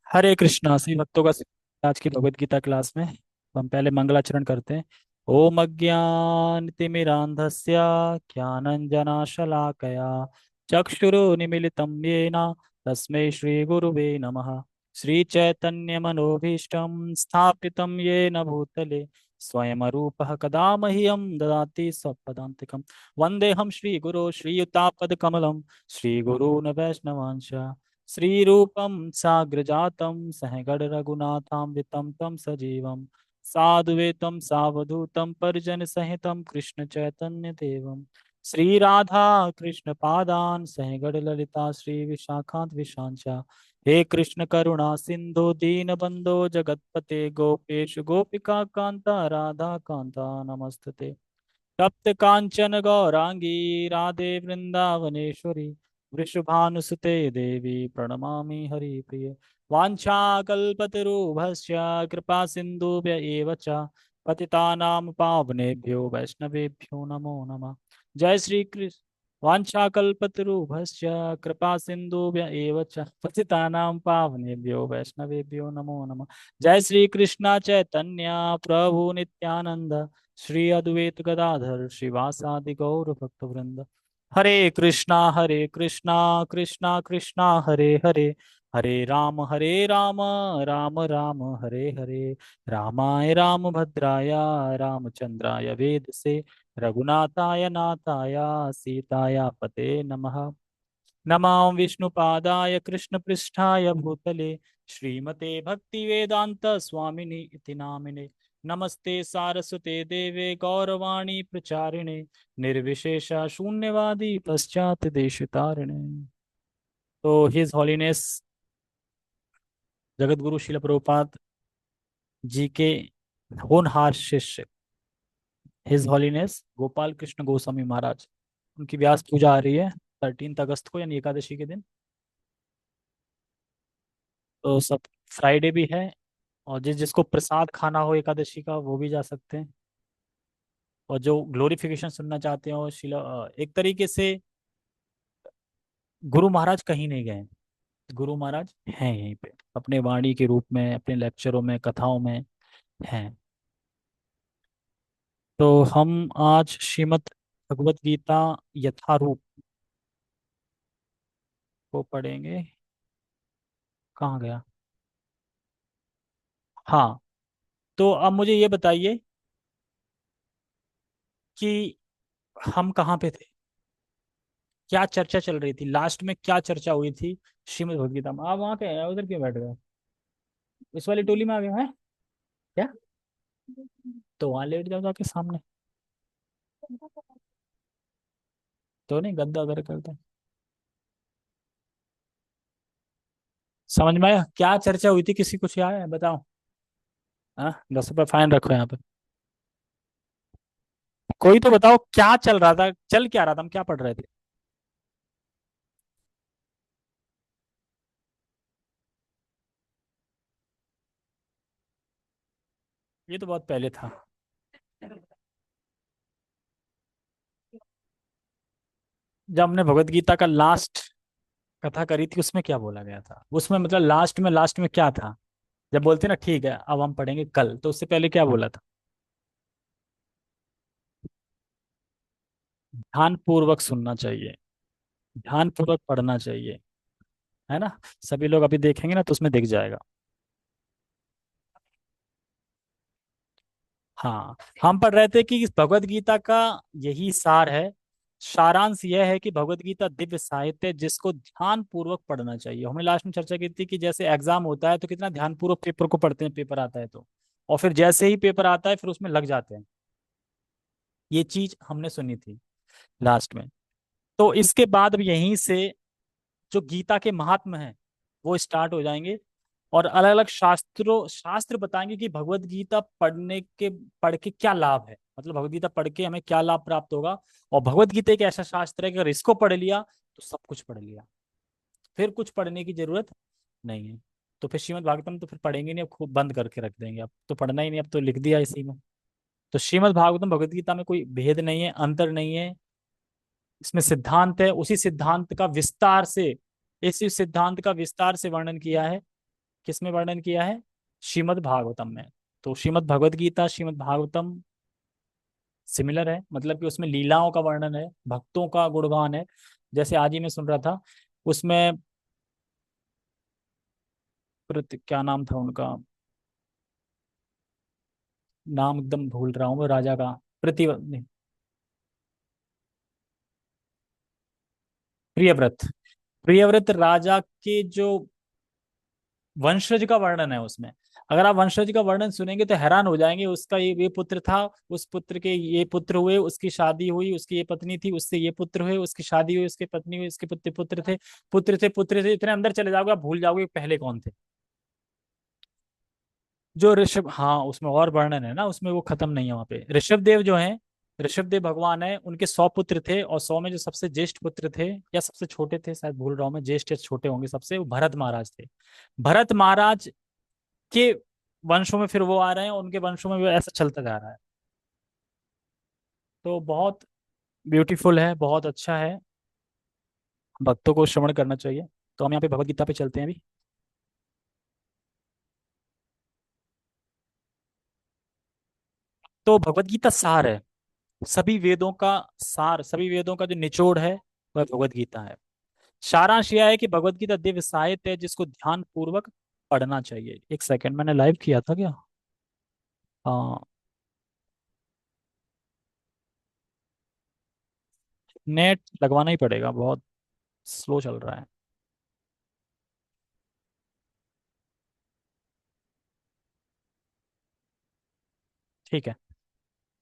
हरे कृष्णा सभी भक्तों का आज की भगवत गीता क्लास में हम पहले मंगलाचरण करते हैं। ओम अज्ञानतिमिरान्धस्य ज्ञानञ्जनशलाकया चक्षुरुन्मीलितं येन तस्मै श्रीगुरुवे नमः। श्रीचैतन्यमनोभीष्टं स्थापितं येन भूतले स्वयं रूपः कदा मह्यं ददाति स्वपदान्तिकं। वन्देऽहं श्रीगुरो श्रीयुतापदकमलं श्रीगुरून् वैष्णवांश श्रीरूपं साग्रजातं सहगण रघुनाथान्वितं तं सजीवं साद्वैतं सावधूतं परिजनसहितं कृष्ण चैतन्य देवं श्रीराधा कृष्ण पादान् सहगण ललिता श्री विशाखान्त विशांचा। हे कृष्ण करुणा सिंधु दीनबंधो जगतपते गोपेश गोपिका कांता राधा कांता नमस्तते। तप्त कांचन गौरांगी राधे वृंदावनेश्वरी वृषभानुसुते देवी प्रणमामि हरिप्रिये। वाञ्छाकल्पतरुभ्यश्च कृपा सिन्धुभ्य एव च पतितानां पावनेभ्यो वैष्णवेभ्यो नमो नमः। जय श्री कृष्ण। वाञ्छाकल्पतरुभ्यश्च कृपा सिन्धुभ्य एव च पतितानां पावनेभ्यो वैष्णवेभ्यो नमो नमः। जय श्री कृष्ण चैतन्य प्रभु नित्यानंद श्री अद्वैत गदाधर श्रीवासादि गौर भक्त वृंद। हरे कृष्णा कृष्णा कृष्णा हरे हरे हरे राम राम राम हरे हरे। रामाय रामभद्राय रामचंद्राय वेदसे रघुनाथाय नाथाय सीताय पते नमः। नमां विष्णुपादाय कृष्णपृष्ठाय भूतले श्रीमते भक्तिवेदांत स्वामिनि इति नामिने। नमस्ते सारस्वते देवे गौरवाणी प्रचारिणे निर्विशेष शून्यवादी पश्चात देशतारिणे। तो हिज हॉलीनेस जगत गुरु शिल प्रभुपाद जी के होनहार शिष्य हिज हॉलीनेस गोपाल कृष्ण गोस्वामी महाराज, उनकी व्यास पूजा आ रही है 13 अगस्त को यानी एकादशी के दिन। तो सब फ्राइडे भी है और जिसको प्रसाद खाना हो एकादशी का वो भी जा सकते हैं। और जो ग्लोरिफिकेशन सुनना चाहते हो शिला एक तरीके से गुरु महाराज कहीं नहीं गए, गुरु महाराज हैं यहीं पे अपने वाणी के रूप में अपने लेक्चरों में कथाओं में हैं। तो हम आज श्रीमद् भगवत गीता यथारूप को पढ़ेंगे। कहाँ गया? हाँ, तो अब मुझे ये बताइए कि हम कहाँ पे थे, क्या चर्चा चल रही थी, लास्ट में क्या चर्चा हुई थी श्रीमद् भगवद गीता में। आप वहां पे हैं, उधर क्यों बैठ गए? इस वाली टोली में आ गए हैं क्या? तो वहां लेट जाओ जाके सामने। तो नहीं गद्दा उधर करते। समझ में आया क्या चर्चा हुई थी? किसी कुछ याद है बताओ? हाँ, 10 रुपये फाइन रखो यहाँ पे। कोई तो बताओ क्या चल रहा था, चल क्या रहा था, हम क्या पढ़ रहे थे? ये तो बहुत पहले था। जब हमने भगवत गीता का लास्ट कथा करी थी उसमें क्या बोला गया था, उसमें मतलब लास्ट में क्या था? जब बोलते ना ठीक है अब हम पढ़ेंगे कल, तो उससे पहले क्या बोला था? ध्यान पूर्वक सुनना चाहिए, ध्यान पूर्वक पढ़ना चाहिए, है ना? सभी लोग अभी देखेंगे ना तो उसमें दिख जाएगा। हाँ, हम पढ़ रहे थे कि इस भगवत गीता का यही सार है। सारांश यह है कि भगवत गीता दिव्य साहित्य है जिसको ध्यान पूर्वक पढ़ना चाहिए। हमने लास्ट में चर्चा की थी कि जैसे एग्जाम होता है तो कितना ध्यान पूर्वक पेपर को पढ़ते हैं, पेपर आता है तो, और फिर जैसे ही पेपर आता है फिर उसमें लग जाते हैं। ये चीज हमने सुनी थी लास्ट में। तो इसके बाद अब यहीं से जो गीता के महात्म हैं वो स्टार्ट हो जाएंगे और अलग अलग शास्त्र बताएंगे कि भगवत गीता पढ़ के क्या लाभ है, मतलब भगवत गीता पढ़ के हमें क्या लाभ प्राप्त होगा। और भगवत गीता एक ऐसा शास्त्र है कि अगर इसको पढ़ लिया तो सब कुछ पढ़ लिया, फिर कुछ पढ़ने की जरूरत नहीं है। तो फिर श्रीमद् भागवतम तो फिर पढ़ेंगे नहीं, अब खूब बंद करके रख देंगे, अब तो पढ़ना ही नहीं, अब तो लिख दिया इसी में। तो श्रीमद् भागवतम भगवत गीता में कोई भेद नहीं है, अंतर नहीं है। इसमें सिद्धांत है, उसी सिद्धांत का विस्तार से, इसी सिद्धांत का विस्तार से वर्णन किया है किस में वर्णन किया है? श्रीमद् भागवतम में। तो श्रीमद् भगवत गीता, श्रीमद् भागवतम सिमिलर है, मतलब कि उसमें लीलाओं का वर्णन है, भक्तों का गुणगान है। जैसे आज ही मैं सुन रहा था उसमें, क्या नाम था उनका, नाम एकदम भूल रहा हूँ मैं, राजा का, नहीं, प्रियव्रत। प्रियव्रत राजा के जो वंशज का वर्णन है उसमें। अगर आप वंशज का वर्णन सुनेंगे तो हैरान हो जाएंगे। उसका ये पुत्र था, उस पुत्र के ये पुत्र हुए, उसकी शादी हुई, उसकी ये पत्नी थी, उससे ये पुत्र हुए, उसकी शादी हुई, उसकी पत्नी हुई, उसके पुत्र पुत्र थे, पुत्र थे, इतने अंदर चले जाओगे आप भूल जाओगे पहले कौन थे। जो ऋषभ, हाँ उसमें और वर्णन है ना, उसमें वो खत्म नहीं है वहां पे। ऋषभ देव जो है, ऋषभ देव भगवान है, उनके 100 पुत्र थे, और 100 में जो सबसे ज्येष्ठ पुत्र थे या सबसे छोटे थे, शायद भूल रहा हूँ मैं, ज्येष्ठ या छोटे होंगे सबसे, वो भरत महाराज थे। भरत महाराज के वंशों में फिर वो आ रहे हैं, उनके वंशों में भी ऐसा चलता जा रहा है। तो बहुत ब्यूटीफुल है, बहुत अच्छा है, भक्तों को श्रवण करना चाहिए। तो हम यहाँ पे भगवत गीता पे चलते हैं अभी। तो भगवत गीता सार है, सभी वेदों का सार, सभी वेदों का जो निचोड़ है वह भगवत गीता है। सारांश यह है कि भगवत गीता दिव्य साहित्य है जिसको ध्यान पूर्वक पढ़ना चाहिए। एक सेकंड, मैंने लाइव किया था क्या? हाँ, नेट लगवाना ही पड़ेगा, बहुत स्लो चल रहा है। ठीक है,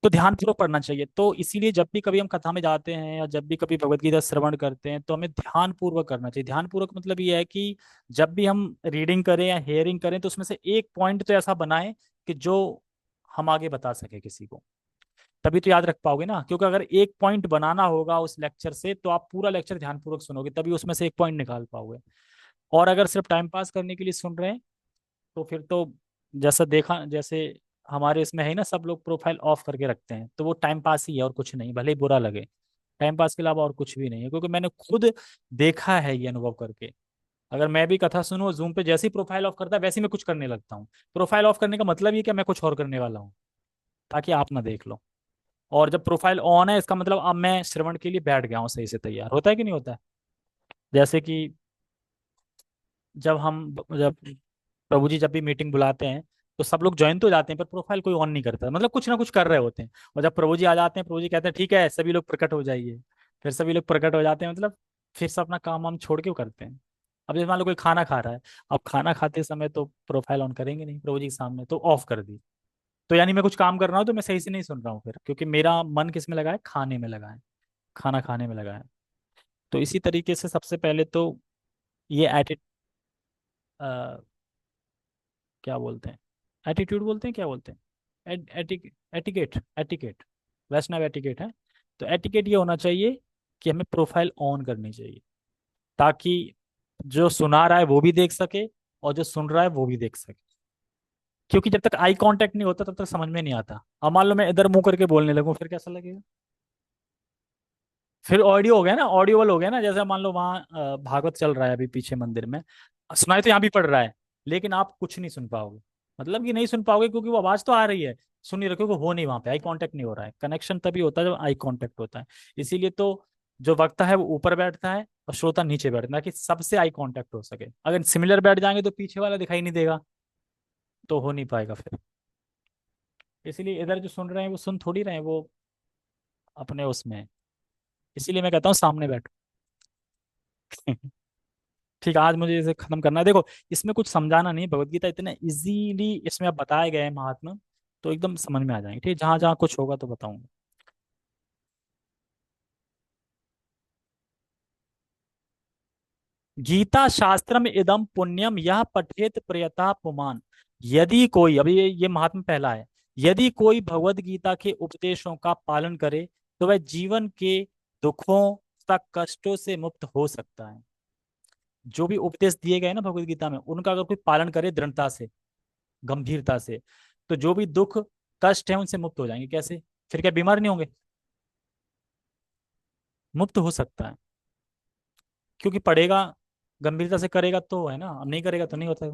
तो ध्यानपूर्वक पढ़ना चाहिए। तो इसीलिए जब भी कभी हम कथा में जाते हैं या जब भी कभी भगवत गीता श्रवण करते हैं तो हमें ध्यानपूर्वक करना चाहिए। ध्यानपूर्वक मतलब ये है कि जब भी हम रीडिंग करें या हेयरिंग करें तो उसमें से एक पॉइंट तो ऐसा बनाएं कि जो हम आगे बता सके किसी को, तभी तो याद रख पाओगे ना। क्योंकि अगर एक पॉइंट बनाना होगा उस लेक्चर से तो आप पूरा लेक्चर ध्यानपूर्वक सुनोगे, तभी उसमें से एक पॉइंट निकाल पाओगे। और अगर सिर्फ टाइम पास करने के लिए सुन रहे हैं तो फिर तो, जैसा देखा, जैसे हमारे इसमें है ना, सब लोग प्रोफाइल ऑफ करके रखते हैं, तो वो टाइम पास ही है और कुछ नहीं, भले ही बुरा लगे। टाइम पास के अलावा और कुछ भी नहीं है, क्योंकि मैंने खुद देखा है ये अनुभव करके। अगर मैं भी कथा सुनूं जूम पे, जैसे ही प्रोफाइल ऑफ करता है वैसे ही मैं कुछ करने लगता हूँ। प्रोफाइल ऑफ करने का मतलब ये कि मैं कुछ और करने वाला हूँ, ताकि आप ना देख लो। और जब प्रोफाइल ऑन है इसका मतलब अब मैं श्रवण के लिए बैठ गया हूँ, सही से तैयार। होता है कि नहीं होता है? जैसे कि जब प्रभु जी जब भी मीटिंग बुलाते हैं तो सब लोग ज्वाइन तो जाते हैं पर प्रोफाइल कोई ऑन नहीं करता, मतलब कुछ ना कुछ कर रहे होते हैं। और जब प्रभु जी आ जाते हैं, प्रभु जी कहते हैं ठीक है सभी लोग प्रकट हो जाइए, फिर सभी लोग प्रकट हो जाते हैं, मतलब फिर से अपना काम हम छोड़ के वो करते हैं। अब जैसे मान लो कोई खाना खा रहा है, अब खाना खाते समय तो प्रोफाइल ऑन करेंगे नहीं प्रभु जी के सामने, तो ऑफ कर दी। तो यानी मैं कुछ काम कर रहा हूँ तो मैं सही से नहीं सुन रहा हूँ फिर, क्योंकि मेरा मन किस में लगा है? खाने में लगा है, खाना खाने में लगा है। तो इसी तरीके से सबसे पहले तो ये क्या बोलते हैं, एटीट्यूड बोलते हैं, क्या बोलते हैं, एटिकेट, एटिकेट, वैष्णव एटिकेट है। तो एटिकेट ये होना चाहिए कि हमें प्रोफाइल ऑन करनी चाहिए, ताकि जो सुना रहा है वो भी देख सके और जो सुन रहा है वो भी देख सके। क्योंकि जब तक आई कांटेक्ट नहीं होता तब तक समझ में नहीं आता। अब मान लो मैं इधर मुंह करके बोलने लगूं, फिर कैसा लगेगा? फिर ऑडियो हो गया ना, ऑडियोबल हो गया ना। जैसे मान लो वहाँ भागवत चल रहा है अभी पीछे मंदिर में, सुनाई तो यहाँ भी पड़ रहा है, लेकिन आप कुछ नहीं सुन पाओगे। मतलब कि नहीं सुन पाओगे क्योंकि वो आवाज तो आ रही है, सुन नहीं रहे, क्योंकि हो नहीं, वहां पे आई कांटेक्ट नहीं हो रहा है। कनेक्शन तभी होता है जब आई कांटेक्ट होता है। इसीलिए तो जो वक्ता है वो ऊपर बैठता है और श्रोता नीचे बैठता है, कि सबसे आई कांटेक्ट हो सके। अगर सिमिलर बैठ जाएंगे तो पीछे वाला दिखाई नहीं देगा, तो हो नहीं पाएगा फिर। इसीलिए इधर जो सुन रहे हैं वो सुन थोड़ी रहे हैं, वो अपने उसमें है। इसीलिए मैं कहता हूँ सामने बैठो। ठीक है, आज मुझे इसे खत्म करना है। देखो, इसमें कुछ समझाना नहीं, भगवत गीता इतने इजीली इसमें अब बताए गए हैं महात्मा, तो एकदम समझ में आ जाएंगे। ठीक है, जहां जहां कुछ होगा तो बताऊंगा। गीता शास्त्रम इदम पुण्यम यह पठेत प्रयता पुमान। यदि कोई, अभी ये महात्मा पहला है, यदि कोई भगवत गीता के उपदेशों का पालन करे तो वह जीवन के दुखों तक कष्टों से मुक्त हो सकता है। जो भी उपदेश दिए गए ना भगवत गीता में, उनका अगर कोई पालन करे दृढ़ता से, गंभीरता से, तो जो भी दुख कष्ट है उनसे मुक्त हो जाएंगे। कैसे? फिर क्या बीमार नहीं होंगे? मुक्त हो सकता है, क्योंकि पढ़ेगा, गंभीरता से करेगा तो है ना, अब नहीं करेगा तो नहीं होता है।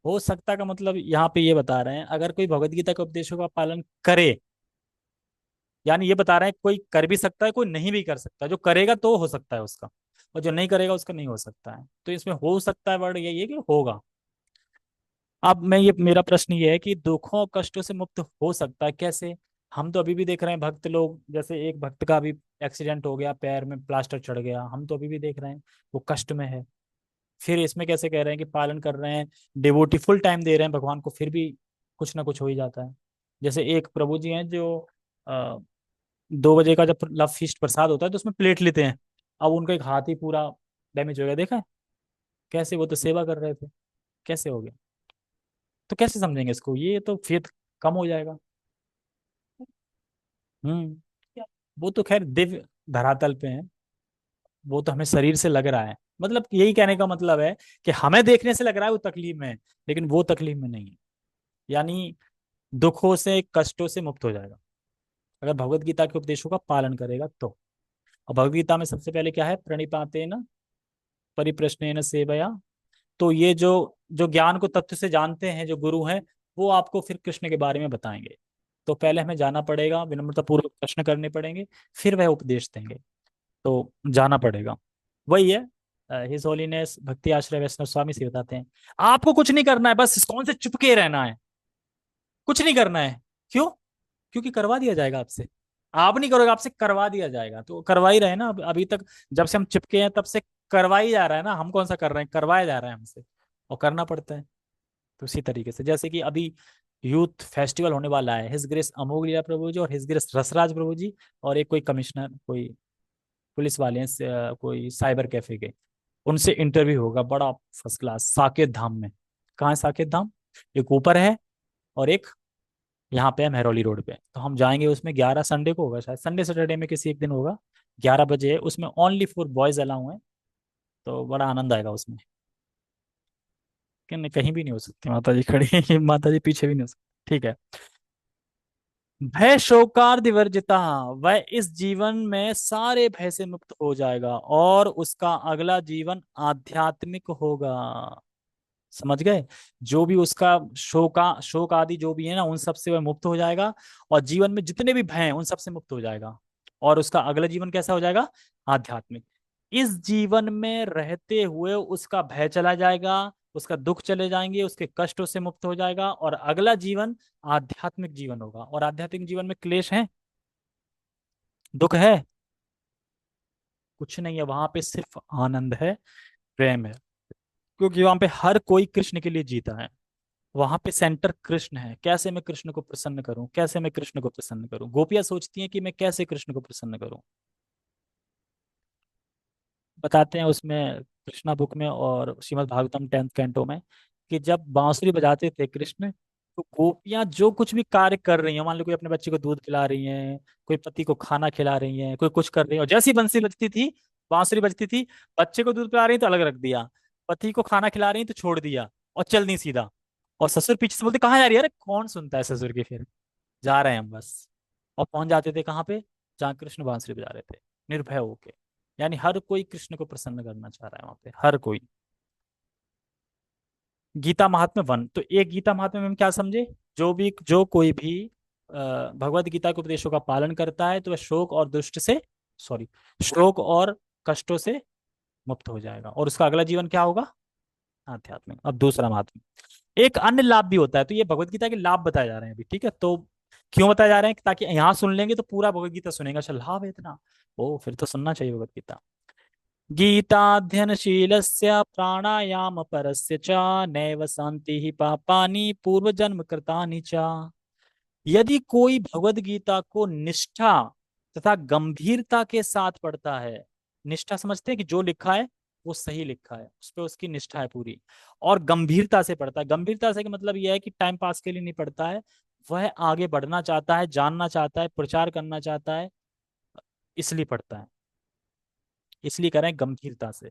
हो सकता का मतलब यहाँ पे ये बता रहे हैं, अगर कोई भगवत गीता के उपदेशों का पालन करे, यानी ये बता रहे हैं कोई कर भी सकता है, कोई नहीं भी कर सकता, जो करेगा तो हो सकता है उसका, और जो नहीं करेगा उसका नहीं हो सकता है। तो इसमें हो सकता है वर्ड यही है कि होगा। अब मैं ये, मेरा प्रश्न ये है कि दुखों और कष्टों से मुक्त हो सकता है कैसे? हम तो अभी भी देख रहे हैं भक्त लोग, जैसे एक भक्त का अभी एक्सीडेंट हो गया, पैर में प्लास्टर चढ़ गया, हम तो अभी भी देख रहे हैं वो कष्ट में है। फिर इसमें कैसे कह रहे हैं कि पालन कर रहे हैं, डिवोटी फुल टाइम दे रहे हैं भगवान को, फिर भी कुछ ना कुछ हो ही जाता है। जैसे एक प्रभु जी हैं जो 2 बजे का जब लव फीस्ट प्रसाद होता है तो उसमें प्लेट लेते हैं, अब उनका एक हाथ ही पूरा डैमेज हो गया, देखा है कैसे? वो तो सेवा कर रहे थे, कैसे हो गया? तो कैसे समझेंगे इसको? ये तो फेथ कम हो जाएगा। वो तो खैर दिव्य धरातल पे है, वो तो हमें शरीर से लग रहा है, मतलब यही कहने का मतलब है कि हमें देखने से लग रहा है वो तकलीफ में है, लेकिन वो तकलीफ में नहीं है। यानी दुखों से कष्टों से मुक्त हो जाएगा अगर भगवत गीता के उपदेशों का पालन करेगा तो। और भगवत गीता में सबसे पहले क्या है? प्रणिपातेन परिप्रश्नेन सेवया। तो ये जो जो ज्ञान को तत्व से जानते हैं जो गुरु हैं, वो आपको फिर कृष्ण के बारे में बताएंगे। तो पहले हमें जाना पड़ेगा, विनम्रता पूर्वक प्रश्न करने पड़ेंगे, फिर वह उपदेश देंगे। तो जाना पड़ेगा, वही है। हिज होलीनेस भक्ति आश्रय वैष्णव स्वामी से बताते हैं, आपको कुछ नहीं करना है, बस इस्कॉन से चुपके रहना है, कुछ नहीं करना है। क्यों? क्योंकि करवा दिया जाएगा आपसे। आप नहीं करोगे, आपसे करवा दिया जाएगा, तो करवा ही रहे ना। अभी तक जब से हम चिपके हैं तब से करवा ही जा रहा है ना, हम कौन सा कर रहे हैं, करवाया जा रहा है हमसे, और करना पड़ता है। तो उसी तरीके से जैसे कि अभी यूथ फेस्टिवल होने वाला है, हिज ग्रेस अमोघ लीला प्रभु जी और हिज ग्रेस रसराज प्रभु जी, और एक कोई कमिश्नर, कोई पुलिस वाले हैं कोई साइबर कैफे के, उनसे इंटरव्यू होगा बड़ा फर्स्ट क्लास, साकेत धाम में। कहाँ है साकेत धाम? एक ऊपर है और एक यहाँ पे है मेहरौली रोड पे। तो हम जाएंगे उसमें, 11 संडे को होगा, शायद संडे सैटरडे में किसी एक दिन होगा, 11 बजे है उसमें, ओनली फॉर बॉयज अलाउ है। तो बड़ा आनंद आएगा उसमें, कि कहीं भी नहीं हो सकती माता जी खड़ी माता जी पीछे भी नहीं हो सकती, ठीक है। भय शोकार्ति वर्जिता, वह इस जीवन में सारे भय से मुक्त हो जाएगा और उसका अगला जीवन आध्यात्मिक होगा। समझ गए? जो भी उसका शोक आदि जो भी है ना, उन सब से वह मुक्त हो जाएगा, और जीवन में जितने भी भय हैं उन सब से मुक्त हो जाएगा, और उसका अगला जीवन कैसा हो जाएगा? आध्यात्मिक। इस जीवन में रहते हुए उसका भय चला जाएगा, उसका दुख चले जाएंगे, उसके कष्टों से मुक्त हो जाएगा, और अगला जीवन आध्यात्मिक जीवन होगा। और आध्यात्मिक जीवन में क्लेश है, दुख है, कुछ नहीं है, वहां पे सिर्फ आनंद है, प्रेम है, क्योंकि वहां पे हर कोई कृष्ण के लिए जीता है। वहां पे सेंटर कृष्ण है, कैसे मैं कृष्ण को प्रसन्न करूं, कैसे मैं कृष्ण को प्रसन्न करूं, गोपियां सोचती हैं कि मैं कैसे कृष्ण को प्रसन्न करूं। बताते हैं उसमें कृष्णा बुक में और श्रीमद् भागवतम 10th कैंटो में, कि जब बांसुरी बजाते थे कृष्ण, तो गोपियां जो कुछ भी कार्य कर रही हैं, मान लो कोई अपने बच्चे को दूध पिला रही हैं, कोई पति को खाना खिला रही हैं, कोई कुछ कर रही है, और जैसी बंसी बजती थी, बांसुरी बजती थी, बच्चे को दूध पिला रही तो अलग रख दिया, पति को खाना खिला रही तो छोड़ दिया, और चल दी सीधा। और ससुर पीछे से बोलते कहाँ जा रही है, अरे कौन सुनता है ससुर की, फिर जा रहे हैं हम बस। और पहुंच जाते थे कहाँ पे? जहाँ कृष्ण बांसुरी बजा रहे थे, निर्भय होके। यानी हर कोई कृष्ण को प्रसन्न करना चाह रहा है वहां पे, हर कोई। गीता महात्म्य 1, तो एक गीता महात्म्य में हम क्या समझे? जो कोई भी भगवत गीता के उपदेशों का पालन करता है तो वह शोक और दुष्ट से, सॉरी, शोक और कष्टों से मुक्त हो जाएगा, और उसका अगला जीवन क्या होगा? आध्यात्मिक। अब दूसरा महात्म्य, एक अन्य लाभ भी होता है। तो ये भगवत गीता के लाभ बताए जा रहे हैं अभी, ठीक है? तो क्यों बताए जा रहे हैं? ताकि यहाँ सुन लेंगे तो पूरा भगवत गीता सुनेगा, अच्छा लाभ है इतना, ओ फिर तो सुनना चाहिए भगवत गीता। गीताध्ययनशीलस्य प्राणायाम परस्य च नैव शान्ति पापानि पूर्व जन्म कृतानि च। यदि कोई भगवत गीता को निष्ठा तथा गंभीरता के साथ पढ़ता है, निष्ठा समझते हैं कि जो लिखा है वो सही लिखा है, उस पर उसकी निष्ठा है पूरी, और गंभीरता से पढ़ता है, गंभीरता से का मतलब यह है कि टाइम पास के लिए नहीं पढ़ता है, वह आगे बढ़ना चाहता है, जानना चाहता है, प्रचार करना चाहता है, इसलिए पढ़ता है, इसलिए करें गंभीरता से।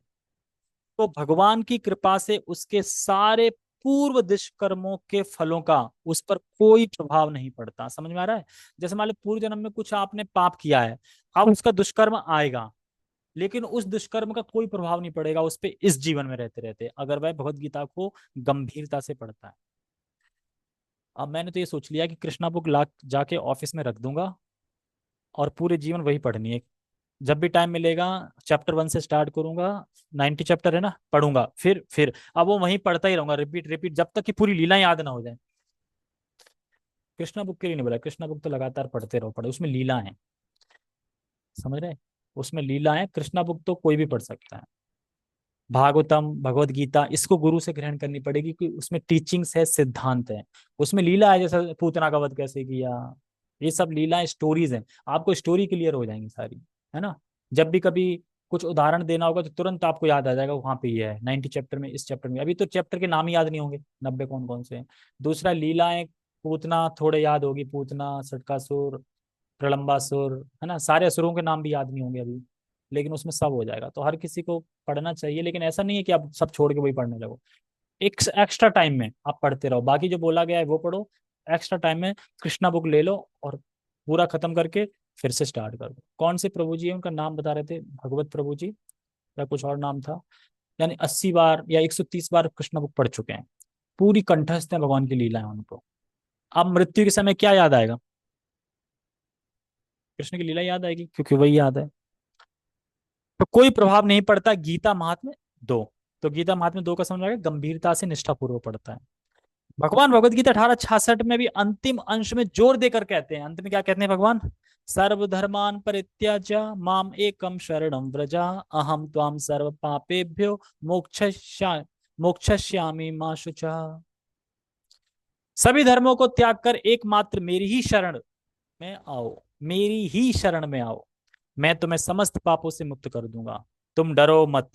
तो भगवान की कृपा से उसके सारे पूर्व दुष्कर्मों के फलों का उस पर कोई प्रभाव नहीं पड़ता। समझ में आ रहा है? जैसे मान लो पूर्व जन्म में कुछ आपने पाप किया है, अब उसका दुष्कर्म आएगा, लेकिन उस दुष्कर्म का कोई प्रभाव नहीं पड़ेगा उस पे इस जीवन में रहते रहते, अगर वह भगवत गीता को गंभीरता से पढ़ता है। अब मैंने तो ये सोच लिया कि कृष्णा बुक ला जाके ऑफिस में रख दूंगा और पूरे जीवन वही पढ़नी है। जब भी टाइम मिलेगा चैप्टर 1 से स्टार्ट करूंगा, 90 चैप्टर है ना, पढ़ूंगा, फिर अब वो वहीं पढ़ता ही रहूंगा, रिपीट रिपीट, जब तक कि पूरी लीला याद ना हो जाए। कृष्णा बुक के लिए नहीं बोला, कृष्णा बुक तो लगातार पढ़ते रहो, पढ़े, उसमें लीला है, समझ रहे, उसमें लीला है। कृष्णा बुक तो कोई भी पढ़ सकता है। भागवतम, भगवत गीता, इसको गुरु से ग्रहण करनी पड़ेगी कि उसमें टीचिंग्स है, सिद्धांत है। उसमें लीला है, जैसे पूतना का वध कैसे किया, ये सब लीला स्टोरीज हैं। आपको स्टोरी क्लियर हो जाएंगी सारी, है ना। जब भी कभी कुछ उदाहरण देना होगा तो तुरंत आपको याद आ जाएगा वहां पे ये है 90 चैप्टर में, इस चैप्टर में। अभी तो चैप्टर के नाम ही याद नहीं होंगे 90 कौन कौन से हैं। दूसरा लीलाएं, पूतना थोड़े याद होगी, पूतना, सटकासुर, प्रलंबासुर, है ना, सारे असुरों के नाम भी याद नहीं होंगे अभी, लेकिन उसमें सब हो जाएगा। तो हर किसी को पढ़ना चाहिए, लेकिन ऐसा नहीं है कि आप सब छोड़ के वही पढ़ने लगो। एक एक्स्ट्रा टाइम में आप पढ़ते रहो, बाकी जो बोला गया है वो पढ़ो, एक्स्ट्रा टाइम में कृष्णा बुक ले लो और पूरा खत्म करके फिर से स्टार्ट कर दो। कौन से प्रभु जी हैं, उनका नाम बता रहे थे, भगवत प्रभु जी या कुछ और नाम था, यानी 80 बार या 130 बार कृष्णा बुक पढ़ चुके हैं, पूरी कंठस्थ है भगवान की लीला है उनको। अब मृत्यु के समय क्या याद आएगा, कृष्ण की लीला याद आएगी, क्योंकि वही याद है। तो कोई प्रभाव नहीं पड़ता। गीता महात्म्य 2, तो गीता महात्म्य 2 का समझ में आ गया, गंभीरता से निष्ठापूर्वक पढ़ता है। भगवान भगवत गीता 1866 में भी अंतिम अंश में जोर देकर कहते हैं, अंत में क्या कहते हैं भगवान, सर्वधर्मान परित्याज्य माम एकम शरणम व्रजा अहम त्वाम सर्व पापेभ्यो मोक्षयिष्या मोक्षयिष्यामि मा शुचा। सभी धर्मों को त्याग कर एकमात्र मेरी ही शरण में आओ, मेरी ही शरण में आओ, मैं तुम्हें समस्त पापों से मुक्त कर दूंगा, तुम डरो मत।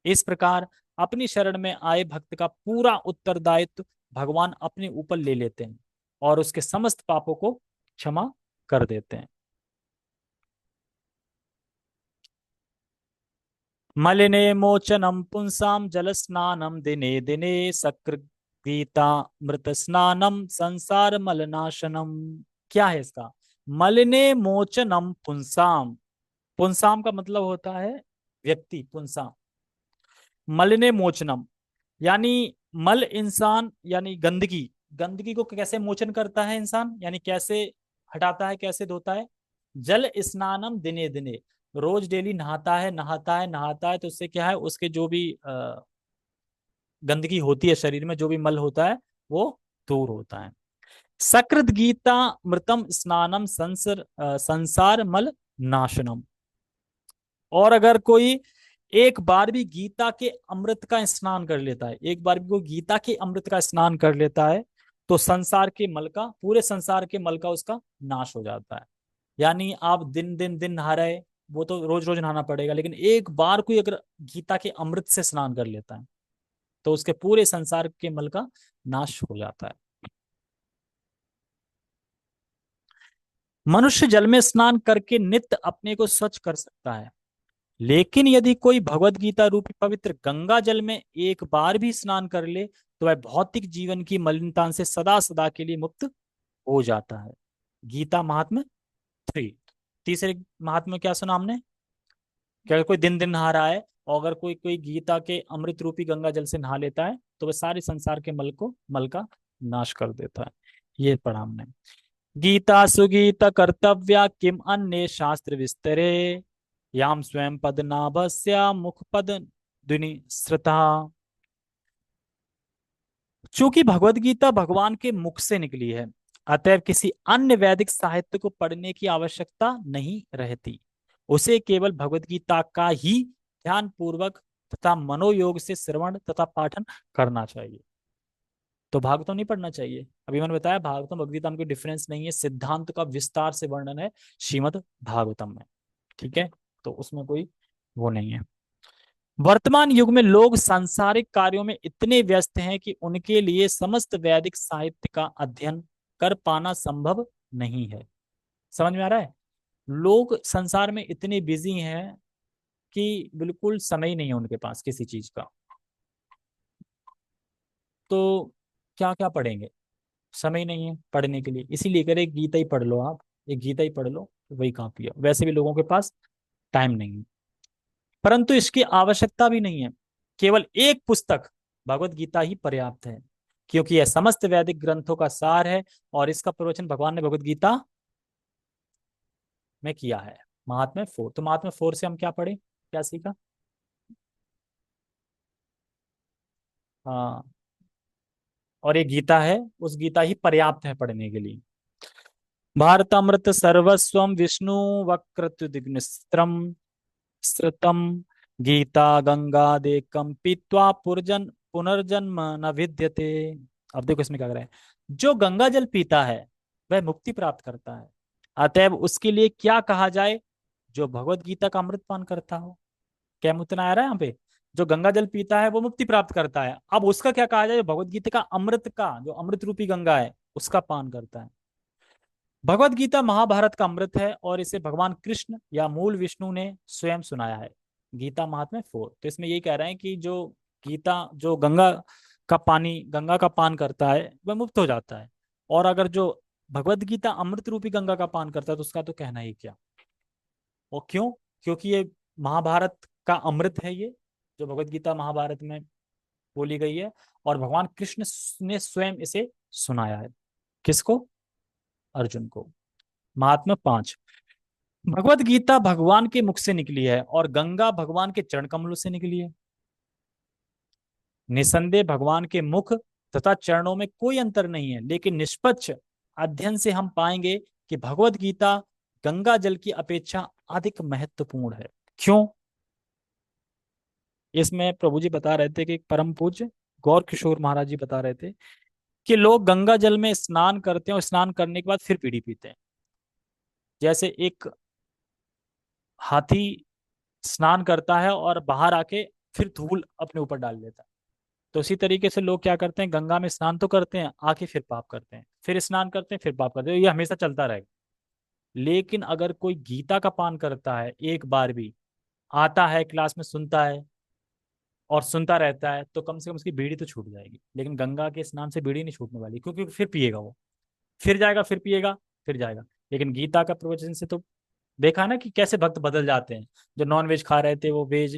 इस प्रकार अपनी शरण में आए भक्त का पूरा उत्तरदायित्व भगवान अपने ऊपर ले लेते हैं और उसके समस्त पापों को क्षमा कर देते हैं। मलिने मोचनम पुंसाम जल स्नानम दिने दिने सकृ गीता मृत स्नानम संसार मलनाशनम। क्या है इसका, मलिने मोचनम पुंसाम, पुंसाम का मतलब होता है व्यक्ति, पुंसाम, मलिने मोचनम यानी मल, इंसान यानी गंदगी, गंदगी को कैसे मोचन करता है इंसान, यानी कैसे हटाता है, कैसे धोता है, जल स्नानम दिने दिने, रोज डेली नहाता है, नहाता है, नहाता है, तो उससे क्या है, उसके जो भी गंदगी होती है शरीर में, जो भी मल होता है वो दूर होता है। सकृत गीता मृतम स्नानम संसार मल नाशनम। और अगर कोई एक बार भी गीता के अमृत का स्नान कर लेता है, एक बार भी कोई गीता के अमृत का स्नान कर लेता है, तो संसार के मल का, पूरे संसार के मल का उसका नाश हो जाता है। यानी आप दिन दिन दिन नहा रहे, वो तो रोज रोज नहाना पड़ेगा, लेकिन एक बार कोई अगर गीता के अमृत से स्नान कर लेता है तो उसके पूरे संसार के मल का नाश हो जाता है। मनुष्य जल में स्नान करके नित्य अपने को स्वच्छ कर सकता है, लेकिन यदि कोई भगवत गीता रूपी पवित्र गंगा जल में एक बार भी स्नान कर ले तो वह भौतिक जीवन की मलिनता से सदा सदा के लिए मुक्त हो जाता है। गीता महात्म्य 3। तीसरे महात्म्य क्या सुना हमने, कि अगर कोई दिन दिन नहा रहा है और अगर कोई कोई गीता के अमृत रूपी गंगा जल से नहा लेता है तो वह सारे संसार के मल का नाश कर देता है। ये पढ़ा हमने। गीता सुगीत कर्तव्या किम अन्य शास्त्र विस्तरे याम स्वयं पद नाभस्या मुख पद दुनि श्रुता। चूंकि भगवत गीता भगवान के मुख से निकली है, अतएव किसी अन्य वैदिक साहित्य को पढ़ने की आवश्यकता नहीं रहती। उसे केवल भगवत गीता का ही ध्यान पूर्वक तथा मनोयोग से श्रवण तथा पाठन करना चाहिए। तो भागवतम नहीं पढ़ना चाहिए, अभी मैंने बताया भागवतम भगवद गीता में कोई डिफरेंस नहीं है, सिद्धांत का विस्तार से वर्णन है श्रीमद् भागवतम में, ठीक है, तो उसमें कोई वो नहीं है। वर्तमान युग में लोग सांसारिक कार्यों में इतने व्यस्त हैं कि उनके लिए समस्त वैदिक साहित्य का अध्ययन कर पाना संभव नहीं है। समझ में आ रहा है, लोग संसार में इतने बिजी हैं कि बिल्कुल समय ही नहीं है उनके पास किसी चीज का। तो क्या क्या पढ़ेंगे, समय नहीं है पढ़ने के लिए, इसीलिए करे गीता ही पढ़ लो आप, एक गीता ही पढ़ लो, वही काफी है, वैसे भी लोगों के पास टाइम नहीं है। परंतु इसकी आवश्यकता भी नहीं है। केवल एक पुस्तक भगवत गीता ही पर्याप्त है, क्योंकि यह समस्त वैदिक ग्रंथों का सार है। और इसका प्रवचन भगवान ने भगवत गीता में किया है। महात्म्य 4। तो महात्म्य 4 से हम क्या पढ़े, क्या सीखा? हाँ, और ये गीता है, उस गीता ही पर्याप्त है पढ़ने के लिए। भारतमृत सर्वस्वम विष्णु वक्रतुदिग्निस्त्रम श्रुतम गीता गंगादेकम पीत्वा पुनर्जन्म न विद्यते। अब देखो इसमें क्या कर रहे हैं। जो गंगा जल पीता है वह मुक्ति प्राप्त करता है, अतएव उसके लिए क्या कहा जाए? जो भगवत गीता का अमृत पान करता हो। क्या मुतना आ रहा है यहाँ पे? जो गंगा जल पीता है वो मुक्ति प्राप्त करता है। अब उसका क्या कहा जाए? जो भगवत गीता का अमृत का, जो अमृत रूपी गंगा है, उसका पान करता है। भगवत गीता महाभारत का अमृत है और इसे भगवान कृष्ण या मूल विष्णु ने स्वयं सुनाया है। गीता महात्म्य 4। तो इसमें यही कह रहे हैं कि जो गीता, जो गंगा का पानी, गंगा का पान करता है वह मुक्त हो जाता है। और अगर जो भगवत गीता अमृत रूपी गंगा का पान करता है तो उसका तो कहना ही क्या। और क्यों? क्योंकि ये महाभारत का अमृत है, ये जो भगवत गीता महाभारत में बोली गई है। और भगवान कृष्ण ने स्वयं इसे सुनाया है। किसको? अर्जुन को। महात्मा 5। भगवत गीता भगवान के मुख से निकली है और गंगा भगवान के चरण कमलों से निकली है। निसंदेह भगवान के मुख तथा चरणों में कोई अंतर नहीं है, लेकिन निष्पक्ष अध्ययन से हम पाएंगे कि भगवत गीता गंगा जल की अपेक्षा अधिक महत्वपूर्ण है। क्यों? इसमें प्रभु जी बता रहे थे कि परम पूज्य गौर किशोर महाराज जी बता रहे थे कि लोग गंगा जल में स्नान करते हैं और स्नान करने के बाद फिर पीढ़ी पीते हैं। जैसे एक हाथी स्नान करता है और बाहर आके फिर धूल अपने ऊपर डाल लेता है, तो उसी तरीके से लोग क्या करते हैं, गंगा में स्नान तो करते हैं, आके फिर पाप करते हैं, फिर स्नान करते हैं, फिर पाप करते हैं। ये हमेशा चलता रहेगा। लेकिन अगर कोई गीता का पान करता है, एक बार भी आता है, क्लास में सुनता है और सुनता रहता है, तो कम से कम उसकी बीड़ी तो छूट जाएगी। लेकिन गंगा के स्नान से बीड़ी नहीं छूटने वाली, क्योंकि फिर पिएगा वो, फिर जाएगा, फिर पिएगा, फिर जाएगा। लेकिन गीता का प्रवचन से तो देखा ना कि कैसे भक्त बदल जाते हैं। जो नॉन वेज खा रहे थे वो वेज,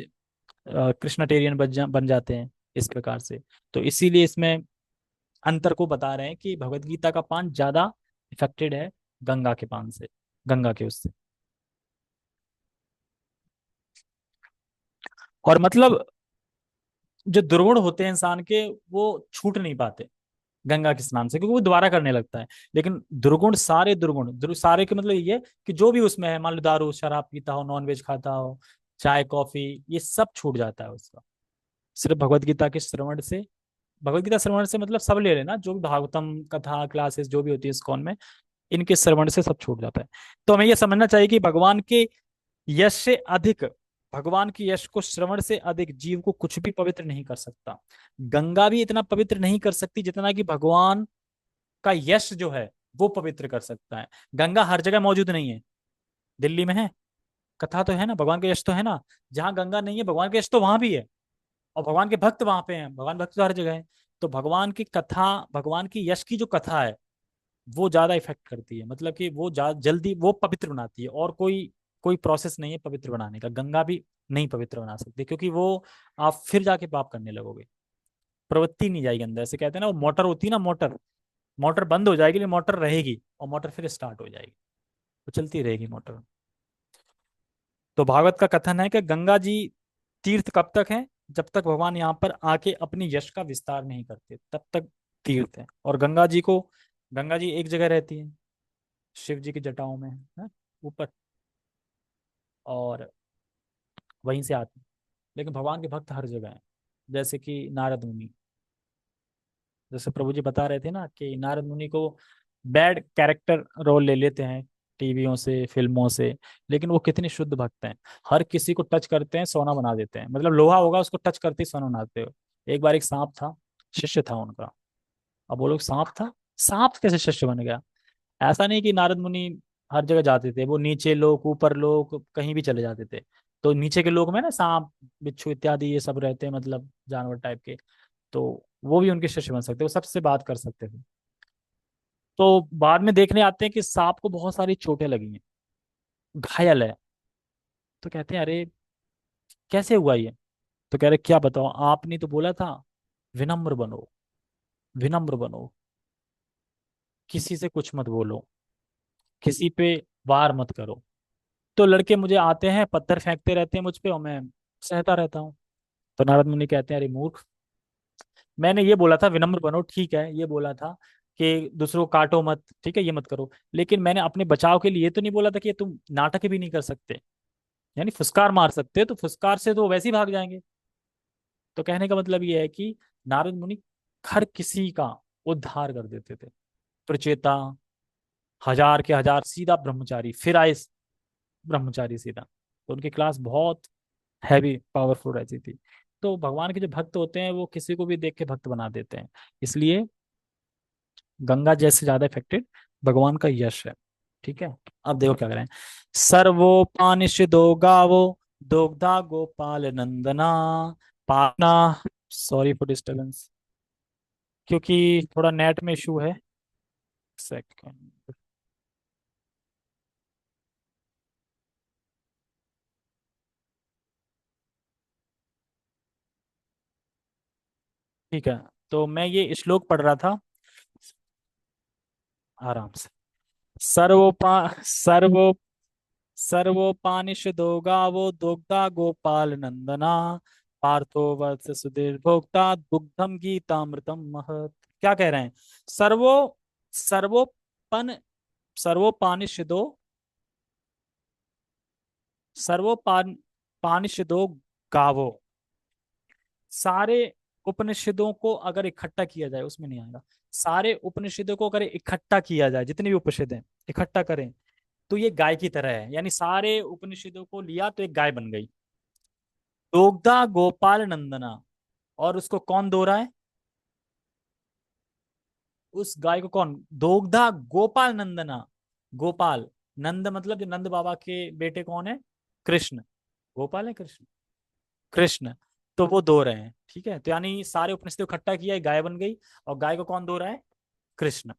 कृष्णाटेरियन बन जाते हैं इस प्रकार से। तो इसीलिए इसमें अंतर को बता रहे हैं कि भगवत गीता का पान ज्यादा इफेक्टेड है गंगा के पान से, गंगा के उससे। और मतलब जो दुर्गुण होते हैं इंसान के, वो छूट नहीं पाते गंगा के स्नान से, क्योंकि वो दोबारा करने लगता है। लेकिन दुर्गुण, सारे दुर्गुण, सारे के मतलब ये कि जो भी उसमें है, मान लो दारू शराब पीता हो, नॉन वेज खाता हो, चाय कॉफी, ये सब छूट जाता है उसका, सिर्फ भगवत गीता के श्रवण से। भगवत गीता श्रवण से मतलब सब ले लेना, जो भी भागवतम कथा क्लासेस जो भी होती है इस्कॉन में, इनके श्रवण से सब छूट जाता है। तो हमें यह समझना चाहिए कि भगवान के यश से अधिक, भगवान की यश को श्रवण से अधिक जीव को कुछ भी पवित्र नहीं कर सकता। गंगा भी इतना पवित्र नहीं कर सकती जितना कि भगवान का यश जो है वो पवित्र कर सकता है। गंगा हर जगह मौजूद नहीं है। दिल्ली में है, कथा तो है ना, भगवान का यश तो है ना। जहां गंगा नहीं है, भगवान का यश तो वहां भी है। और भगवान के भक्त वहां पे हैं, भगवान भक्त तो हर जगह है। तो भगवान की कथा, भगवान की यश की जो कथा है, वो ज्यादा इफेक्ट करती है, मतलब कि वो जल्दी वो पवित्र बनाती है। और कोई कोई प्रोसेस नहीं है पवित्र बनाने का। गंगा भी नहीं पवित्र बना सकती, क्योंकि वो आप फिर जाके पाप करने लगोगे, प्रवृत्ति नहीं जाएगी अंदर। ऐसे कहते हैं ना, वो मोटर होती है ना, मोटर, मोटर बंद हो जाएगी लेकिन मोटर रहेगी, और मोटर फिर स्टार्ट हो जाएगी, तो चलती रहेगी मोटर। तो भागवत का कथन है कि गंगा जी तीर्थ कब तक है? जब तक भगवान यहाँ पर आके अपनी यश का विस्तार नहीं करते, तब तक तीर्थ है। और गंगा जी को, गंगा जी एक जगह रहती है, शिव जी की जटाओं में है ऊपर, और वहीं से आती है। लेकिन भगवान के भक्त हर जगह हैं, जैसे कि नारद मुनि। जैसे प्रभु जी बता रहे थे ना कि नारद मुनि को बैड कैरेक्टर रोल ले लेते हैं टीवियों से, फिल्मों से, लेकिन वो कितने शुद्ध भक्त हैं। हर किसी को टच करते हैं सोना बना देते हैं, मतलब लोहा होगा उसको टच करते ही सोना बनाते हो। एक बार एक सांप था, शिष्य था उनका। अब वो लोग, सांप था, सांप कैसे शिष्य बन गया? ऐसा नहीं कि नारद मुनि हर जगह जाते थे, वो नीचे लोग ऊपर लोग कहीं भी चले जाते थे। तो नीचे के लोग में ना सांप बिच्छू इत्यादि ये सब रहते हैं, मतलब जानवर टाइप के। तो वो भी उनके शिष्य बन सकते, वो सबसे बात कर सकते थे। तो बाद में देखने आते हैं कि सांप को बहुत सारी चोटें लगी हैं, घायल है। तो कहते हैं अरे, कैसे हुआ ये? तो कह रहे क्या बताओ, आपने तो बोला था विनम्र बनो, विनम्र बनो, किसी से कुछ मत बोलो, किसी पे वार मत करो। तो लड़के मुझे आते हैं, पत्थर फेंकते रहते हैं मुझ पे, और मैं सहता रहता हूँ। तो नारद मुनि कहते हैं, अरे मूर्ख, मैंने ये बोला था विनम्र बनो, ठीक है, ये बोला था कि दूसरों को काटो मत, ठीक है, ये मत करो, लेकिन मैंने अपने बचाव के लिए ये तो नहीं बोला था कि तुम नाटक भी नहीं कर सकते, यानी फुसकार मार सकते, तो फुसकार से तो वैसे ही भाग जाएंगे। तो कहने का मतलब ये है कि नारद मुनि हर किसी का उद्धार कर देते थे। प्रचेता, हजार के हजार सीधा ब्रह्मचारी, फिर आए ब्रह्मचारी सीधा। तो उनकी क्लास बहुत हैवी पावरफुल रहती थी। तो भगवान के जो भक्त होते हैं वो किसी को भी देख के भक्त बना देते हैं। इसलिए गंगा जैसे ज्यादा इफेक्टेड भगवान का यश है। ठीक है, अब देखो क्या करें। सर्वोपानिश दो गावो, दोग्धा गोपाल नंदना, पाना, सॉरी फॉर डिस्टरबेंस, क्योंकि थोड़ा नेट में इशू है। सेकंड। ठीक है, तो मैं ये श्लोक पढ़ रहा था आराम से। सर्वोपा सर्वो सर्वोपानिषदो गावो दोग्धा गोपाल नंदना, पार्थो वत्स सुधीर भोक्ता दुग्धम गीतामृतम महत। क्या कह रहे हैं? सर्वो सर्वोपन सर्वोपानिषदो सर्वोपान पानिषदो गावो, सारे उपनिषदों को अगर इकट्ठा किया जाए, उसमें नहीं आएगा, सारे उपनिषदों को अगर इकट्ठा किया जाए, जितने भी उपनिषद हैं इकट्ठा करें, तो ये गाय की तरह है, यानी सारे उपनिषदों को लिया तो एक गाय बन गई। दोग्धा गोपाल नंदना, और उसको कौन दो रहा है? उस गाय को कौन? दोग्धा गोपाल नंदना, गोपाल, नंद मतलब जो नंद बाबा के बेटे कौन है? कृष्ण। गोपाल है कृष्ण, कृष्ण। तो वो दो रहे हैं, ठीक है, तो यानी सारे उपनिषद को इकट्ठा किया, एक गाय बन गई, और गाय को कौन दो रहा है? कृष्ण।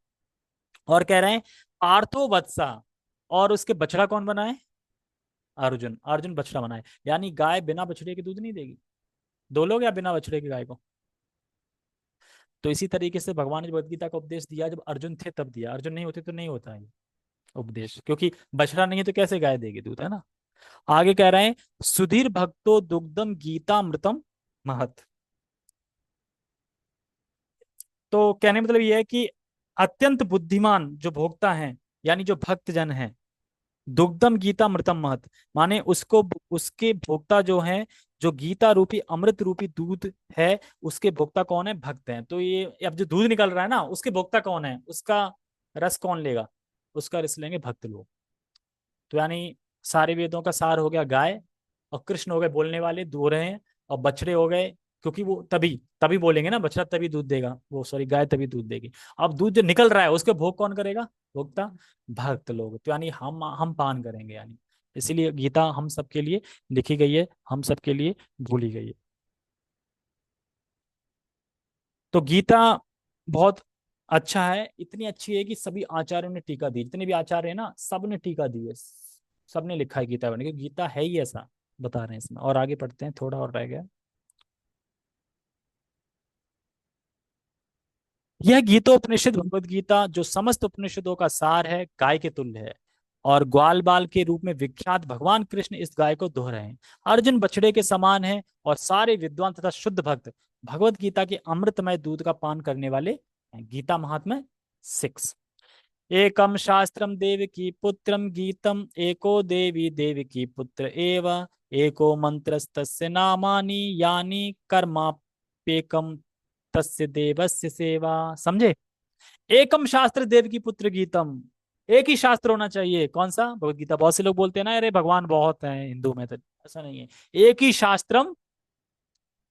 और कह रहे हैं पार्थो वत्सा, और उसके बछड़ा कौन बना है? अर्जुन, अर्जुन बछड़ा बना है, यानी गाय बिना बछड़े के दूध नहीं देगी। दो लोग या बिना बछड़े की गाय को। तो इसी तरीके से भगवान ने भगवद गीता का उपदेश दिया जब अर्जुन थे तब दिया, अर्जुन नहीं होते तो नहीं होता है उपदेश, क्योंकि बछड़ा नहीं है तो कैसे गाय देगी दूध, है ना। आगे कह रहे हैं सुधीर भक्तो दुग्धम गीतामृतम महत। तो कहने का मतलब यह है कि अत्यंत बुद्धिमान जो भोक्ता हैं, यानी जो भक्त जन हैं, दुग्धम गीता मृतम महत, माने उसको, उसके भोक्ता जो हैं, जो गीता रूपी अमृत रूपी दूध है, उसके भोक्ता कौन है? भक्त हैं। तो ये अब जो दूध निकल रहा है ना, उसके भोक्ता कौन है? उसका रस कौन लेगा? उसका रस लेंगे भक्त लोग। तो यानी सारे वेदों का सार हो गया गाय, और कृष्ण हो गए बोलने वाले, दो रहे हैं, और बछड़े हो गए, क्योंकि वो तभी तभी बोलेंगे ना, बछड़ा तभी दूध देगा, वो सॉरी गाय तभी दूध देगी। अब दूध जो निकल रहा है उसके भोग कौन करेगा? भोक्ता भक्त लोग, तो यानी हम पान करेंगे, यानी इसीलिए गीता हम सबके लिए लिखी गई है, हम सबके लिए भूली गई है। तो गीता बहुत अच्छा है, इतनी अच्छी है कि सभी आचार्यों ने टीका दी, जितने भी आचार्य है ना, सब ने टीका दी है, सबने लिखा है गीता बने, क्योंकि गीता है ही ऐसा, बता रहे हैं इसमें। और आगे पढ़ते हैं, थोड़ा और रह गया। यह गीतोपनिषद भगवद गीता जो समस्त उपनिषदों का सार है, गाय के तुल्य है, और ग्वाल बाल के रूप में विख्यात भगवान कृष्ण इस गाय को दोह रहे हैं। अर्जुन बछड़े के समान है, और सारे विद्वान तथा शुद्ध भक्त भगवत गीता के अमृतमय दूध का पान करने वाले हैं। गीता महात्म्य 6। एकम शास्त्रम देवकी पुत्रम गीतम एको देवी देवकी पुत्र एव, एको मंत्रस्तस्य नामानि यानि कर्माप्येकम तस्य देवस्य सेवा। समझे? एकम शास्त्र देव की पुत्र गीतम, एक ही शास्त्र होना चाहिए, कौन सा? भगवत गीता। बहुत से लोग बोलते हैं ना, अरे भगवान बहुत हैं हिंदू में, तो ऐसा नहीं है। एक ही शास्त्रम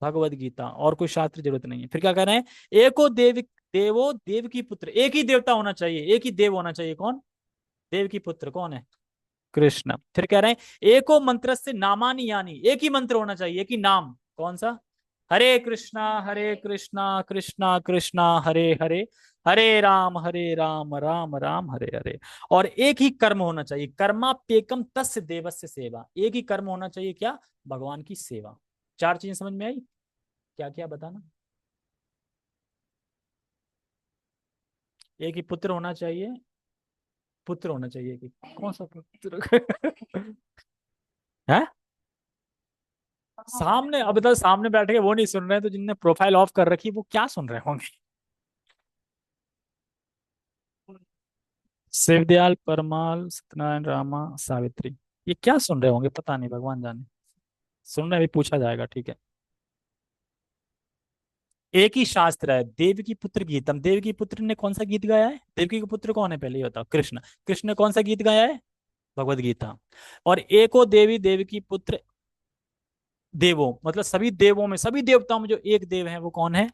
भगवत गीता, और कोई शास्त्र की जरूरत नहीं है। फिर क्या कह रहे हैं? एको देव, देवो देव की पुत्र, एक ही देवता होना चाहिए, एक ही देव होना चाहिए, कौन? देव की पुत्र कौन है? कृष्ण। फिर कह रहे हैं एको मंत्र से नामानी, यानी एक ही मंत्र होना चाहिए, एक ही नाम, कौन सा? हरे कृष्णा कृष्णा कृष्णा हरे हरे, हरे राम राम राम हरे हरे। और एक ही कर्म होना चाहिए, कर्माप्येकम तस्य देवस्य सेवा। एक ही कर्म होना चाहिए, क्या? भगवान की सेवा। चार चीजें समझ में आई? क्या क्या बताना? एक ही पुत्र होना चाहिए, पुत्र होना चाहिए कि कौन सा पुत्र? है सामने, अब बता, सामने बैठ के वो नहीं सुन रहे हैं तो जिनने प्रोफाइल ऑफ कर रखी वो क्या सुन रहे होंगे? शिवदयाल परमाल सत्यनारायण रामा सावित्री, ये क्या सुन रहे होंगे? पता नहीं, भगवान जाने। सुन रहे, भी पूछा जाएगा, ठीक है। एक ही शास्त्र है, देव की पुत्र गीतम। देव की पुत्र ने कौन सा गीत गाया है? देवकी का पुत्र कौन है, पहले ये बताओ। कृष्ण। कृष्ण ने कौन सा गीत गाया है? भगवत गीता। और एको देवी, देव की पुत्र देवों, मतलब सभी देवों में, सभी देवताओं में जो एक देव है वो कौन है?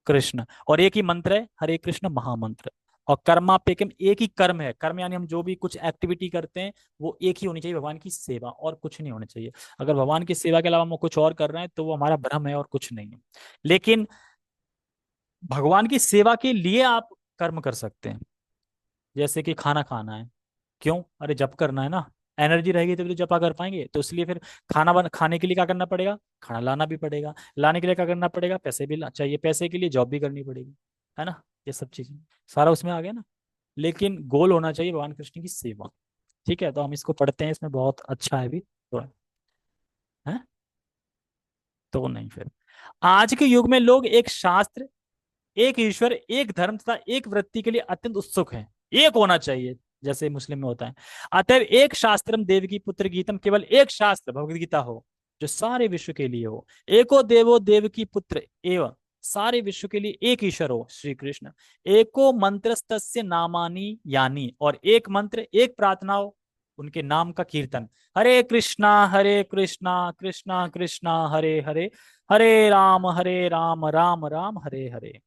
कृष्ण। और एक ही मंत्र है, हरे कृष्ण महामंत्र। और कर्मापेकम, एक ही कर्म है। कर्म यानी हम जो भी कुछ एक्टिविटी करते हैं वो एक ही होनी चाहिए, भगवान की सेवा, और कुछ नहीं होना चाहिए। अगर भगवान की सेवा के अलावा हम कुछ और कर रहे हैं तो वो हमारा भ्रम है और कुछ नहीं है। लेकिन भगवान की सेवा के लिए आप कर्म कर सकते हैं। जैसे कि खाना खाना है, क्यों? अरे जप करना है ना। एनर्जी रहेगी तभी तो जपा कर पाएंगे, तो इसलिए फिर खाने के लिए क्या करना पड़ेगा? खाना लाना भी पड़ेगा। लाने के लिए क्या करना पड़ेगा? पैसे भी चाहिए, पैसे के लिए जॉब भी करनी पड़ेगी, है ना? ये सब चीजें सारा उसमें आ गया ना। लेकिन गोल होना चाहिए भगवान कृष्ण की सेवा। ठीक है, तो हम इसको पढ़ते हैं, इसमें बहुत अच्छा है भी तो। है तो नहीं फिर, आज के युग में लोग एक शास्त्र, एक ईश्वर, एक धर्म तथा एक वृत्ति के लिए अत्यंत उत्सुक हैं। एक होना चाहिए, जैसे मुस्लिम में होता है। अतएव एक शास्त्रम देव की पुत्र गीतम, केवल एक शास्त्र भगवत गीता हो जो सारे विश्व के लिए हो। एको देवो देव की पुत्र एवं, सारे विश्व के लिए एक ईश्वर हो श्री कृष्ण। एको मंत्रस्तस्य नामानि यानी, और एक मंत्र, एक प्रार्थना हो, उनके नाम का कीर्तन। हरे कृष्णा कृष्णा कृष्णा हरे हरे, हरे राम राम राम हरे हरे।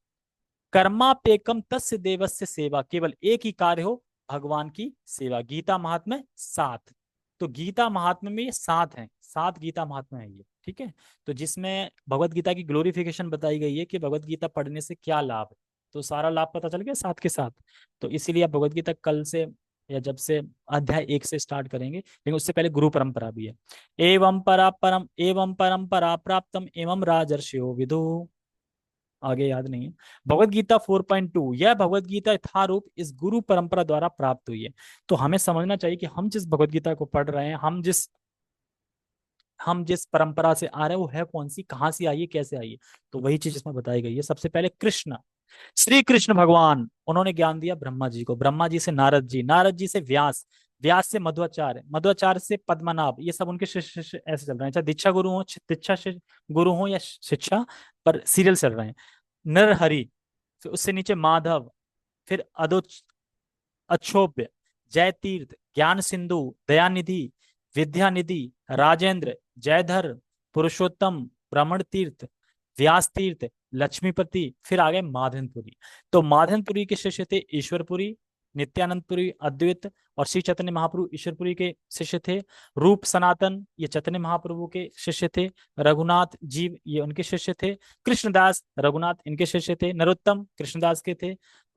कर्मापेकम तस्य देवस्य सेवा, केवल एक ही कार्य हो, भगवान की सेवा। गीता महात्म्य 7। तो गीता महात्म्य में ये 7 हैं, 7 गीता महात्म्य है ये, ठीक है। तो जिसमें भगवत गीता की ग्लोरिफिकेशन बताई गई है कि भगवत गीता पढ़ने से क्या लाभ है। तो सारा लाभ पता चल गया 7 के साथ। तो इसीलिए आप भगवत गीता कल से, या जब से अध्याय 1 से स्टार्ट करेंगे, लेकिन उससे पहले गुरु परंपरा भी है। एवं परंपरा प्राप्तम एवं राजर्षियो विदु, आगे याद नहीं है। भगवत गीता 4.2, यह भगवत गीता यथारूप इस गुरु परंपरा द्वारा प्राप्त हुई है। तो हमें समझना चाहिए कि हम जिस भगवत गीता को पढ़ रहे हैं, हम जिस परंपरा से आ रहे हैं वो है कौन सी, कहाँ से आई है, कैसे आई है। तो वही चीज इसमें बताई गई है। सबसे पहले कृष्ण, श्री कृष्ण भगवान, उन्होंने ज्ञान दिया ब्रह्मा जी को, ब्रह्मा जी से नारद जी, नारद जी से व्यास, व्यास से मध्वाचार्य, मध्वाचार्य से पद्मनाभ। ये सब उनके शिष्य शिष्य ऐसे चल रहे हैं, चाहे दीक्षा गुरु हो, गुरु हो या शिक्षा, पर सीरियल चल रहे हैं। नरहरि, फिर उससे नीचे माधव, फिर अक्षोभ्य, जय तीर्थ, ज्ञान सिंधु, दयानिधि, विद्यानिधि, राजेंद्र, जयधर, पुरुषोत्तम, ब्राह्मण तीर्थ, व्यास तीर्थ, लक्ष्मीपति, फिर आ गए माधनपुरी। तो माधनपुरी के शिष्य थे ईश्वरपुरी, नित्यानंदपुरी, अद्वैत, और श्री चैतन्य महाप्रभु ईश्वरपुरी के शिष्य थे। रूप सनातन, ये चैतन्य महाप्रभु के शिष्य थे। रघुनाथ जीव, ये उनके शिष्य थे। कृष्णदास रघुनाथ इनके शिष्य थे। नरोत्तम कृष्णदास के थे।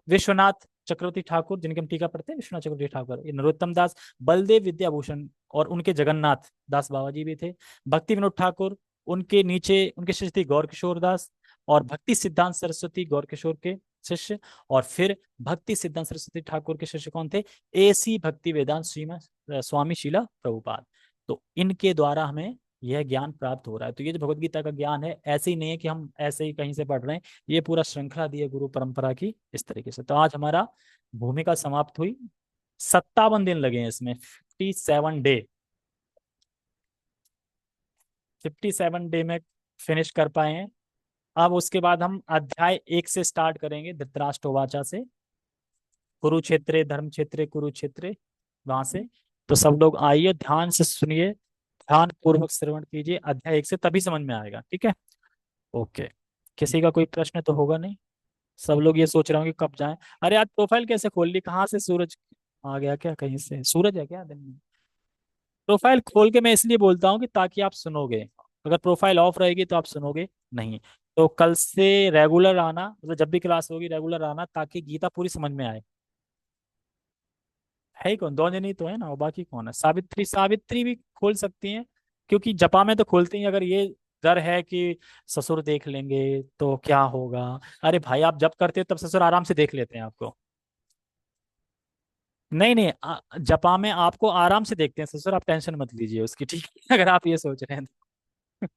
विश्वनाथ चक्रवर्ती ठाकुर, जिनके हम टीका पढ़ते हैं, विश्वनाथ चक्रवर्ती ठाकुर, ये नरोत्तम दास। बलदेव विद्याभूषण और उनके जगन्नाथ दास बाबा जी भी थे। भक्ति विनोद ठाकुर, उनके नीचे उनके शिष्य थे गौर किशोर दास। और भक्ति सिद्धांत सरस्वती गौर किशोर के शिष्य। और फिर भक्ति सिद्धांत सरस्वती ठाकुर के शिष्य कौन थे? एसी भक्ति वेदांत स्वामी शीला प्रभुपाद। तो इनके द्वारा हमें यह ज्ञान प्राप्त हो रहा है। तो ये जो भगवत गीता का ज्ञान है, ऐसे ही नहीं है कि हम ऐसे ही कहीं से पढ़ रहे हैं। ये पूरा श्रृंखला दी है गुरु परंपरा की, इस तरीके से। तो आज हमारा भूमिका समाप्त हुई। 57 दिन लगे हैं इसमें, 57 डे, 57 डे में फिनिश कर पाए हैं। अब उसके बाद हम अध्याय 1 से स्टार्ट करेंगे, धृतराष्ट्रवाचा से। कुरुक्षेत्रे धर्म क्षेत्रे कुरुक्षेत्रे, वहां से। तो सब लोग आइए, ध्यान से सुनिए, ध्यान पूर्वक श्रवण कीजिए। अध्याय 1 से तभी समझ में आएगा, ठीक है। ओके। किसी का कोई प्रश्न तो होगा नहीं? सब लोग ये सोच रहे होंगे कब जाएं। अरे आज प्रोफाइल कैसे खोल ली, कहाँ से सूरज आ गया क्या? कहीं से सूरज है क्या दिन में? प्रोफाइल खोल के मैं इसलिए बोलता हूँ कि ताकि आप सुनोगे। अगर प्रोफाइल ऑफ रहेगी तो आप सुनोगे नहीं। तो कल से रेगुलर आना, मतलब जब भी क्लास होगी रेगुलर आना, ताकि गीता पूरी समझ में आए। है ही कौन, दो जन ही तो है ना, और बाकी कौन है? सावित्री, सावित्री भी खोल सकती हैं, क्योंकि जपा में तो खोलती हैं। अगर ये डर है कि ससुर देख लेंगे तो क्या होगा, अरे भाई आप जब करते हो तब ससुर आराम से देख लेते हैं आपको। नहीं नहीं, जपा में आपको आराम से देखते हैं ससुर, आप टेंशन मत लीजिए उसकी, ठीक है? अगर आप ये सोच रहे हैं तो।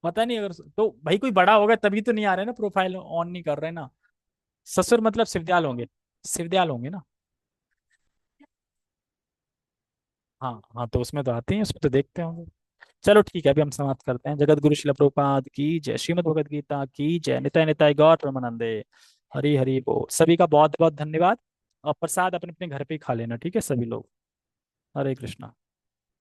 पता नहीं, अगर तो भाई कोई बड़ा होगा तभी तो नहीं आ रहे ना, प्रोफाइल ऑन नहीं कर रहे ना। ससुर मतलब शिवदयाल होंगे, शिवदयाल होंगे ना। हाँ हाँ, तो उसमें तो आते हैं, उसमें तो देखते होंगे। चलो ठीक है, अभी हम समाप्त करते हैं। जगत गुरु शिल प्रभुपाद की जय, श्रीमद् भगवद गीता की जय, निताय निताय गौर प्रेमानंदे। हरि हरि बोल। सभी का बहुत बहुत धन्यवाद। और प्रसाद अपने अपने घर पे ही खा लेना, ठीक है सभी लोग। हरे कृष्णा।